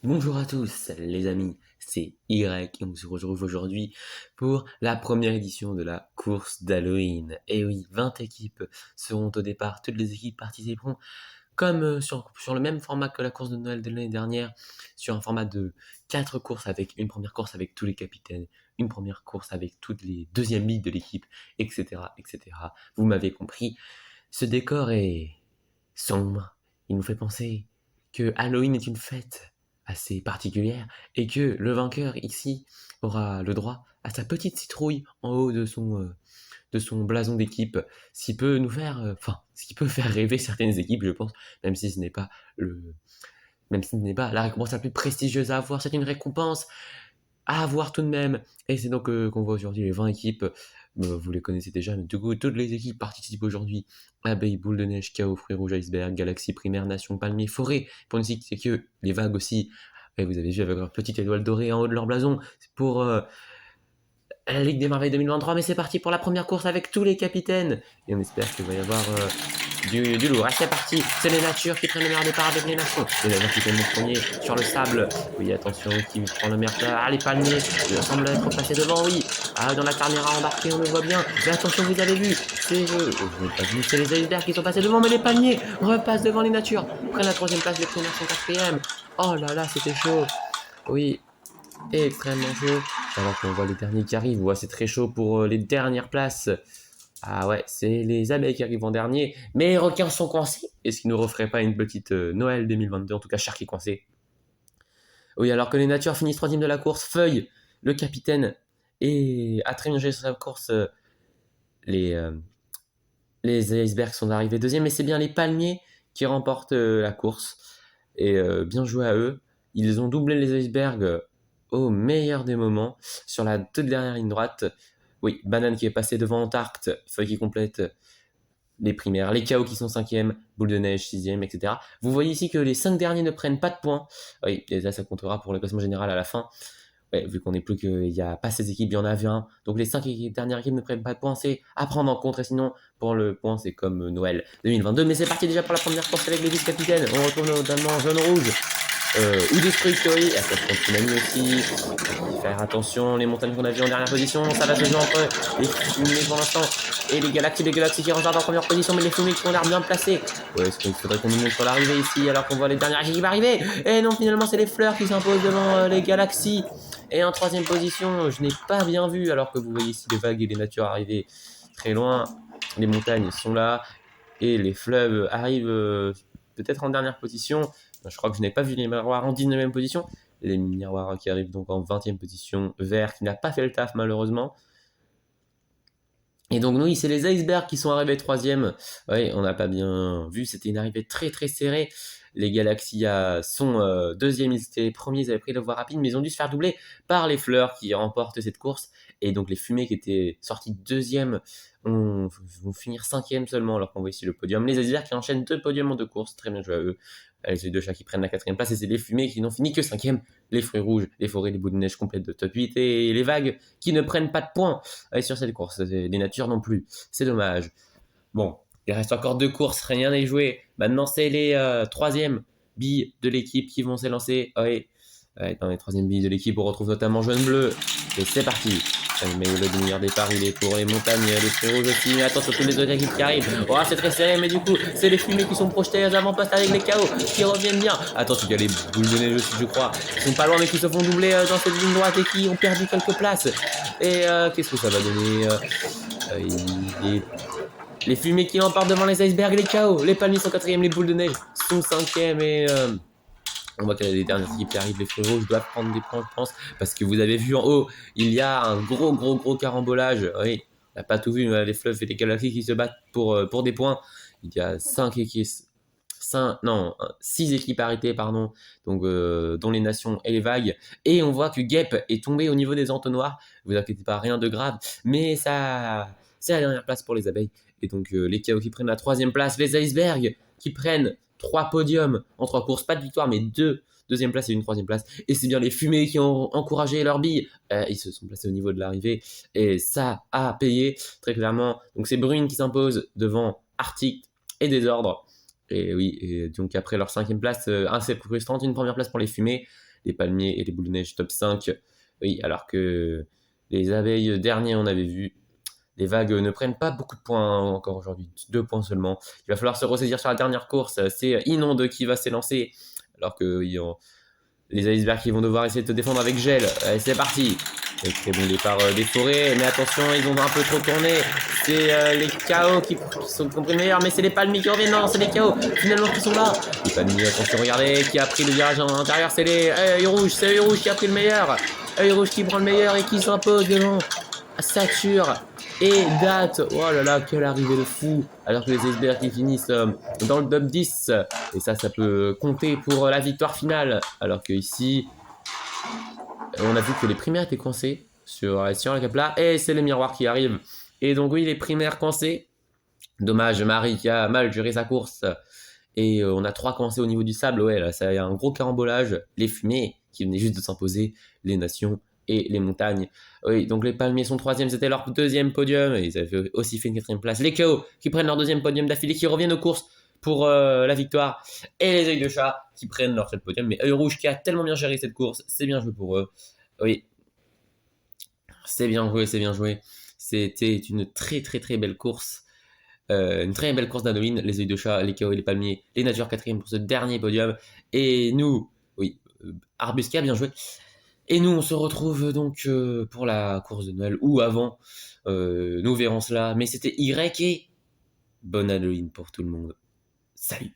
Bonjour à tous les amis, c'est Y et on se retrouve aujourd'hui pour la première édition de la course d'Halloween. Et oui, 20 équipes seront au départ, toutes les équipes participeront comme sur le même format que la course de Noël de l'année dernière, sur un format de 4 courses avec une première course avec tous les capitaines, une première course avec toutes les deuxièmes billes de l'équipe, etc., etc. Vous m'avez compris, ce décor est sombre, il nous fait penser que Halloween est une fête assez particulière et que le vainqueur ici aura le droit à sa petite citrouille en haut de son blason d'équipe, ce qui peut nous faire, ce qui peut faire rêver certaines équipes, je pense, même si ce n'est pas le, même si ce n'est pas la récompense la plus prestigieuse à avoir, c'est une récompense à voir tout de même. Et c'est donc qu'on voit aujourd'hui les 20 équipes. Vous les connaissez déjà, mais du coup, toutes les équipes participent aujourd'hui. Abeille, Boule de Neige, Chaos, Fruits Rouges, Iceberg, Galaxie, Primaire, Nation, Palmier, Forêt. Pour ne citer que les vagues aussi. Et vous avez vu avec leur petite étoile dorée en haut de leur blason. C'est pour la Ligue des Merveilles 2023. Mais c'est parti pour la première course avec tous les capitaines. Et on espère qu'il va y avoir du lourd. Ah, c'est parti, c'est les natures qui prennent le meilleur départ avec les nations. Les natures qui prennent le premier sur le sable. Oui, attention, qui prend le meilleur plat. Ah, les palmiers, il semble être passé devant, oui. Ah, dans la caméra embarquée, on le voit bien. Mais attention, vous avez vu, c'est les icebergs qui sont passés devant, mais les palmiers repassent devant les natures. Prennent la troisième place, les premières sont quatrième. Oh là là, c'était chaud. Oui, extrêmement chaud. Alors qu'on voit les derniers qui arrivent, ouais, c'est très chaud pour les dernières places. Ah ouais, c'est les abeilles qui arrivent en dernier, mais les requins sont coincés. Est-ce qu'ils ne referaient pas une petite Noël 2022, en tout cas Shark est coincé. Oui, alors que les natures finissent troisième de la course, Feuille, le capitaine, et a très bien géré sur sa course. Les, euh, les icebergs sont arrivés deuxième, mais c'est bien les palmiers qui remportent la course. Et bien joué à eux. Ils ont doublé les icebergs au meilleur des moments sur la toute dernière ligne droite. Oui, Banane qui est passé devant Antarcte, Feuille qui complète les primaires, les KO qui sont cinquième, Boule de Neige sixième, etc. Vous voyez ici que les 5 derniers ne prennent pas de points. Oui, et là ça comptera pour le classement général à la fin. Ouais, vu qu'on n'est plus qu'il n'y a pas 16 équipes, il y en a 20. Donc les 5 dernières équipes ne prennent pas de points, c'est à prendre en compte. Et sinon, pour le point, c'est comme Noël 2022. Mais c'est parti déjà pour la première course avec les vice-capitaines. On retourne notamment jaune-rouge. Ou Destructory, et après contre Tsunami aussi. Faire attention, les montagnes qu'on a vues en dernière position, ça va se jouer entre les fumées pour l'instant et les galaxies qui regardent en première position, mais les fumées qui ont l'air bien placées. Ouais, est-ce qu'il faudrait qu'on nous montre l'arrivée ici alors qu'on voit les dernières équipes arriver? Et non, finalement, c'est les fleurs qui s'imposent devant les galaxies. Et en troisième position, je n'ai pas bien vu, alors que vous voyez ici les vagues et les natures arriver très loin. Les montagnes sont là et les fleuves arrivent peut-être en dernière position. Je crois que je n'ai pas vu les miroirs en 19e position. Les miroirs qui arrivent donc en 20e position. Vert qui n'a pas fait le taf malheureusement. Et donc nous, c'est les icebergs qui sont arrivés troisième. Oui, on n'a pas bien vu, c'était une arrivée très très serrée. Les Galaxies sont deuxième, ils étaient les premiers, ils avaient pris la voie rapide, mais ils ont dû se faire doubler par les Fleurs qui remportent cette course. Et donc les Fumées qui étaient sortis deuxième vont finir cinquième seulement, alors qu'on voit ici le podium. Les icebergs qui enchaînent 2 podiums en 2 courses, très bien joué à eux. Les deux chats qui prennent la quatrième place, et c'est les Fumées qui n'ont fini que cinquième. Les Fruits Rouges, les Forêts, les Boules de Neige complètent de top 8, et les Vagues qui ne prennent pas de points sur cette course. Les natures non plus. C'est dommage. Bon, il reste encore 2 courses, rien n'est joué. Maintenant, c'est les troisièmes billes de l'équipe qui vont s'élancer. Oui, dans les troisièmes billes de l'équipe, on retrouve notamment jaune-bleu. Et c'est parti. Mais le meilleur départ, il est pour les montagnes, les fruits rouges aussi. Mais attention, toutes les autres équipes qui arrivent. Oh, c'est très serré, mais du coup, c'est les fumées qui sont projetées aux avant-postes avec les KO qui reviennent bien. Attention, il y a les boules de neige aussi, je crois. Ils sont pas loin, mais qui se font doubler dans cette ligne droite et qui ont perdu quelques places. Et qu'est-ce que ça va donner les fumées qui l'emportent devant les icebergs, les KO. Les palmiers sont quatrième, les boules de neige sont cinquième et on voit qu'il y a les dernières équipes qui arrivent, les fruits rouges doivent prendre des points, je pense, parce que vous avez vu en haut, il y a un gros carambolage. Oui, on n'a pas tout vu, mais les fleuves et les galaxies qui se battent pour des points. Il y a 6 équipes arrêtées, pardon, donc, dont les nations et les vagues. Et on voit que Gep est tombé au niveau des entonnoirs. Vous inquiétez pas, rien de grave, mais ça, c'est la dernière place pour les abeilles. Et donc les KO qui prennent la troisième place, les icebergs qui prennent 3 podiums en 3 courses, pas de victoire, mais 2 deuxième place et une troisième place. Et c'est bien les fumées qui ont encouragé leurs billes. Ils se sont placés au niveau de l'arrivée et ça a payé très clairement. Donc c'est Brune qui s'impose devant Arctic et Désordre. Et oui, et donc après leur cinquième place, assez frustrante, une première place pour les fumées. les palmiers et les boules de neige top 5. Oui, alors que les abeilles derniers, on avait vu, les vagues ne prennent pas beaucoup de points encore aujourd'hui, 2 points seulement. Il va falloir se ressaisir sur la dernière course, c'est Inonde qui va s'élancer, alors que oui, les icebergs qui vont devoir essayer de te défendre avec gel. Allez, c'est parti. Et très bon départ des forêts, mais attention, ils ont un peu trop tourné. C'est les chaos qui sont compris meilleurs, mais c'est les palmiers qui reviennent. Non, c'est les chaos finalement qui sont là. Les palmiers, attention, regardez, qui a pris le virage à l'intérieur, c'est les œils rouges. C'est œil rouge qui a pris le meilleur. Œil rouge qui prend le meilleur et qui s'impose devant Sature et Date. Oh là là, quelle arrivée de fou. Alors que les icebergs qui finissent dans le top 10. Et ça peut compter pour la victoire finale. Alors que ici, on a vu que les primaires étaient coincés sur la cap là. Et c'est les miroirs qui arrivent. Et donc oui, les primaires coincés. Dommage, Marie qui a mal géré sa course. Et on a 3 coincés au niveau du sable. Ouais, là, ça y a un gros carambolage. Les fumées qui venaient juste de s'imposer. Les nations et les montagnes. Oui, donc les palmiers sont 3e, c'était leur 2e podium. Et ils avaient aussi fait une 4e place. Les KO qui prennent leur 2e podium d'affilée, qui reviennent aux courses pour la victoire. Et les œils de chat qui prennent leur 7e podium. Mais œil rouge qui a tellement bien géré cette course. C'est bien joué pour eux. Oui, c'est bien joué, c'est bien joué. C'était une très très très belle course. Une très belle course d'Halloween. Les œils de chat, les KO et les palmiers. Les natures 4e pour ce dernier podium. Et nous, oui, Arbus qui a bien joué. Et nous, on se retrouve donc pour la course de Noël ou avant. Nous verrons cela. Mais c'était Y et bonne Halloween pour tout le monde. Salut!